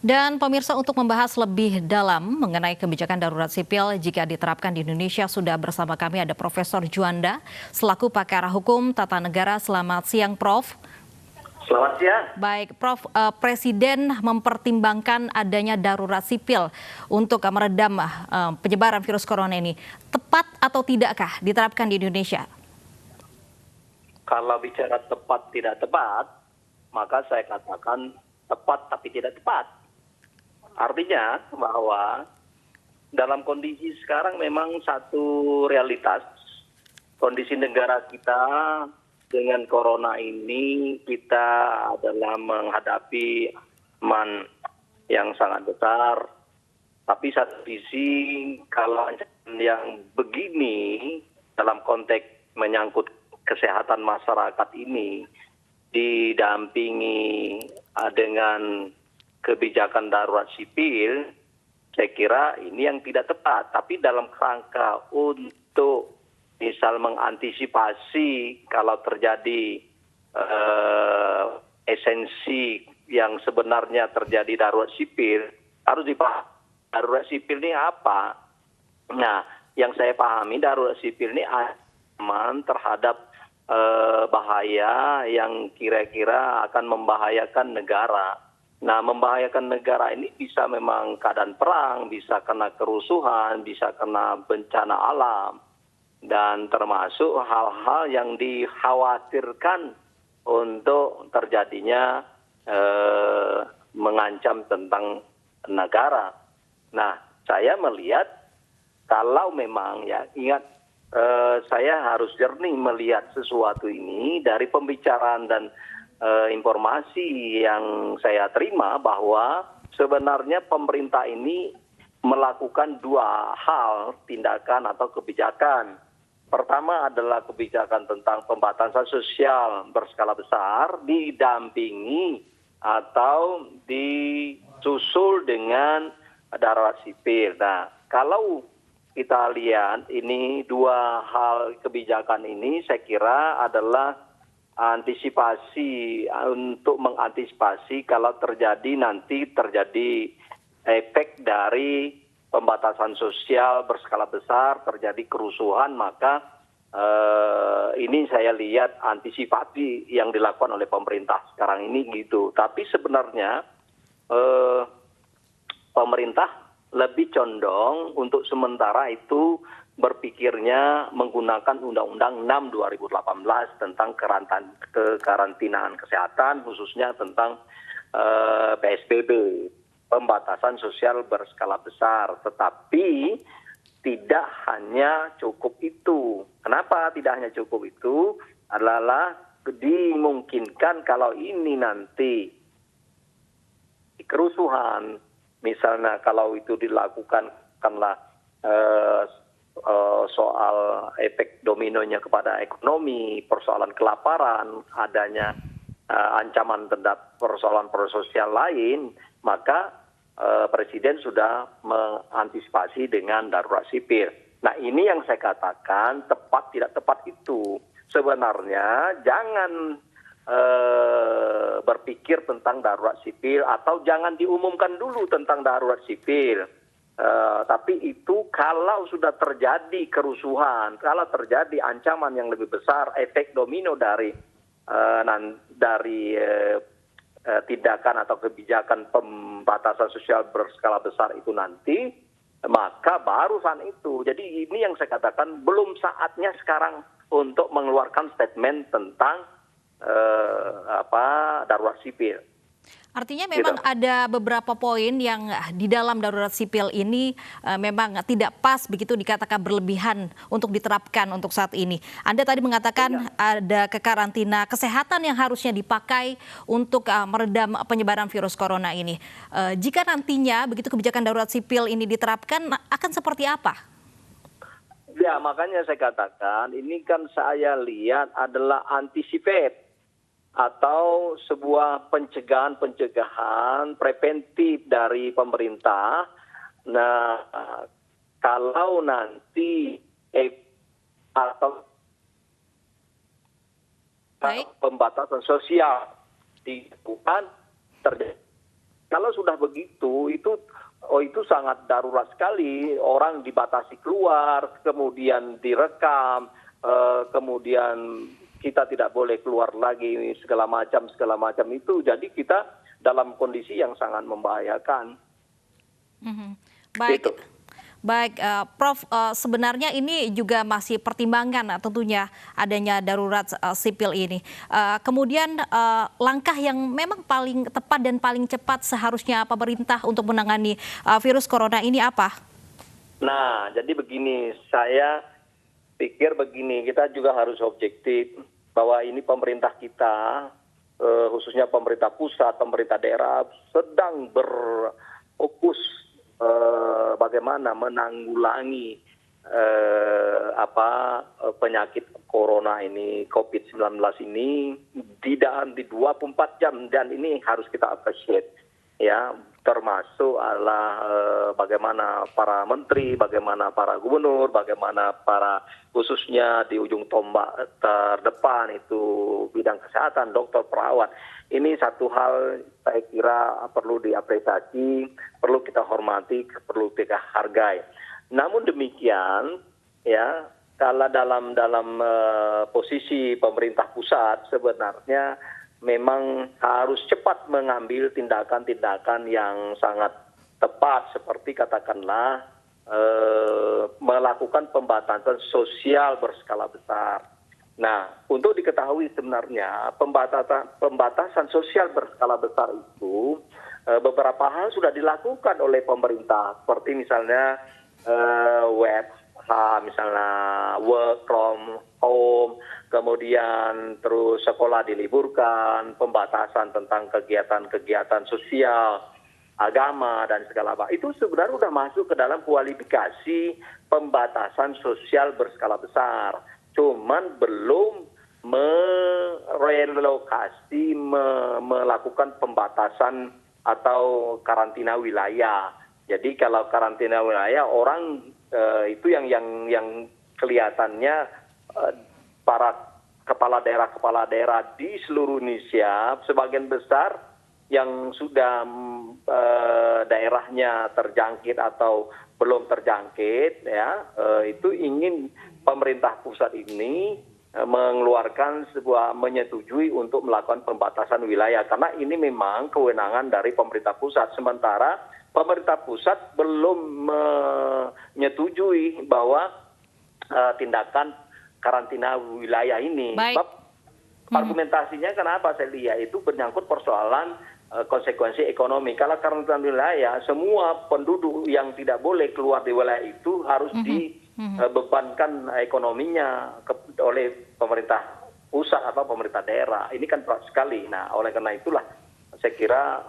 Dan pemirsa, untuk membahas lebih dalam mengenai kebijakan darurat sipil jika diterapkan di Indonesia, sudah bersama kami ada Profesor Juanda selaku pakar hukum tata negara. Selamat siang, Prof. Selamat siang. Baik, Prof. Presiden mempertimbangkan adanya darurat sipil untuk meredam penyebaran virus corona ini. Tepat atau tidakkah diterapkan di Indonesia? Kalau bicara tepat tidak tepat, maka saya katakan tepat tapi tidak tepat. Artinya bahwa dalam kondisi sekarang memang satu realitas, kondisi negara kita dengan corona ini, kita adalah menghadapi ancaman yang sangat besar. Tapi satu sisi kalau ancaman yang begini dalam konteks menyangkut kesehatan masyarakat ini didampingi dengan kebijakan darurat sipil, saya kira ini yang tidak tepat. Tapi dalam rangka untuk misal mengantisipasi kalau terjadi esensi yang sebenarnya terjadi darurat sipil, harus dipahami darurat sipil ini apa. Nah, yang saya pahami darurat sipil ini aman terhadap bahaya yang kira-kira akan membahayakan negara. Nah, membahayakan negara ini bisa memang keadaan perang, bisa kena kerusuhan, bisa kena bencana alam, dan termasuk hal-hal yang dikhawatirkan untuk terjadinya mengancam tentang negara. Nah, saya melihat kalau memang ya ingat, saya harus jernih melihat sesuatu ini dari pembicaraan dan informasi yang saya terima bahwa sebenarnya pemerintah ini melakukan dua hal tindakan atau kebijakan. Pertama adalah kebijakan tentang pembatasan sosial berskala besar didampingi atau disusul dengan darurat sipil. Nah, kalau kita lihat ini dua hal kebijakan ini saya kira adalah antisipasi untuk mengantisipasi kalau nanti terjadi efek dari pembatasan sosial berskala besar, terjadi kerusuhan, maka ini saya lihat antisipasi yang dilakukan oleh pemerintah sekarang ini gitu. Tapi sebenarnya pemerintah lebih condong untuk sementara itu berpikirnya menggunakan Undang-Undang 6 2018 tentang kekarantinaan kesehatan, khususnya tentang PSBB, pembatasan sosial berskala besar. Tetapi tidak hanya cukup itu. Kenapa tidak hanya cukup itu? Adalah dimungkinkan kalau ini nanti kerusuhan, misalnya kalau itu dilakukan karena soal efek dominonya kepada ekonomi, persoalan kelaparan, adanya ancaman terhadap persoalan sosial lain, maka Presiden sudah mengantisipasi dengan darurat sipil. Nah, ini yang saya katakan tepat tidak tepat itu. Sebenarnya jangan berpikir tentang darurat sipil atau jangan diumumkan dulu tentang darurat sipil. Tapi itu kalau sudah terjadi kerusuhan, kalau terjadi ancaman yang lebih besar, efek domino dari tindakan atau kebijakan pembatasan sosial berskala besar itu nanti, maka baru saat itu. Jadi ini yang saya katakan belum saatnya sekarang untuk mengeluarkan statement tentang darurat sipil. Artinya memang ada beberapa poin yang di dalam darurat sipil ini memang tidak pas begitu, dikatakan berlebihan untuk diterapkan untuk saat ini. Anda tadi mengatakan ada kekarantina kesehatan yang harusnya dipakai untuk meredam penyebaran virus corona ini. Jika nantinya begitu kebijakan darurat sipil ini diterapkan, akan seperti apa? Ya, makanya saya katakan ini kan saya lihat adalah anticipate atau sebuah pencegahan preventif dari pemerintah. Nah, kalau nanti atau pembatasan sosial dilakukan terjadi kalau sudah begitu itu sangat darurat sekali. Orang dibatasi keluar, kemudian direkam, kemudian kita tidak boleh keluar lagi, segala macam itu. Jadi kita dalam kondisi yang sangat membahayakan. Baik. Gitu. Baik, Prof, sebenarnya ini juga masih pertimbangan tentunya adanya darurat sipil ini. Kemudian langkah yang memang paling tepat dan paling cepat seharusnya pemerintah untuk menangani virus corona ini apa? Nah, jadi begini, saya pikir begini, kita juga harus objektif bahwa ini pemerintah kita, khususnya pemerintah pusat, pemerintah daerah sedang berfokus bagaimana menanggulangi penyakit corona ini, COVID-19 ini di 24 jam, dan ini harus kita appreciate, ya, termasuk adalah bagaimana para menteri, bagaimana para gubernur, bagaimana para khususnya di ujung tombak terdepan itu bidang kesehatan, dokter, perawat. Ini satu hal saya kira perlu diapresiasi, perlu kita hormati, perlu kita hargai. Namun demikian, ya, kalau dalam posisi pemerintah pusat sebenarnya memang harus cepat mengambil tindakan-tindakan yang sangat tepat, seperti katakanlah melakukan pembatasan sosial berskala besar. Nah, untuk diketahui sebenarnya pembatasan sosial berskala besar itu beberapa hal sudah dilakukan oleh pemerintah, seperti misalnya WFH, misalnya work from home, kemudian terus sekolah diliburkan, pembatasan tentang kegiatan-kegiatan sosial, agama, dan segala macam. Itu sebenarnya sudah masuk ke dalam kualifikasi pembatasan sosial berskala besar. Cuman belum merelokasi, melakukan pembatasan atau karantina wilayah. Jadi kalau karantina wilayah, orang itu yang kelihatannya para kepala daerah di seluruh Indonesia, sebagian besar yang sudah daerahnya terjangkit atau belum terjangkit, ya, itu ingin pemerintah pusat ini mengeluarkan menyetujui untuk melakukan pembatasan wilayah, karena ini memang kewenangan dari pemerintah pusat, sementara pemerintah pusat belum menyetujui bahwa tindakan karantina wilayah ini. Sebab argumentasinya kenapa saya lihat itu menyangkut persoalan konsekuensi ekonomi. Kalau karantina wilayah, semua penduduk yang tidak boleh keluar di wilayah itu harus dibebankan ekonominya oleh pemerintah pusat atau pemerintah daerah. Ini kan berat sekali. Nah, oleh karena itulah saya kira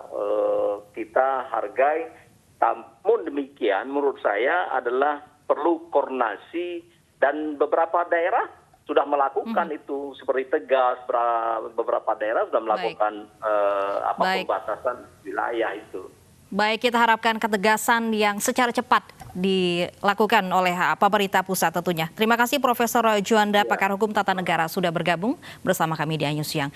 kita hargai. Namun demikian, menurut saya adalah perlu koordinasi, dan beberapa daerah sudah melakukan itu, seperti Tegal, beberapa daerah sudah melakukan pembatasan wilayah itu. Baik, kita harapkan ketegasan yang secara cepat dilakukan oleh pemerintah pusat tentunya. Terima kasih Profesor Juanda, pakar hukum tata negara, sudah bergabung bersama kami di iNews Siang.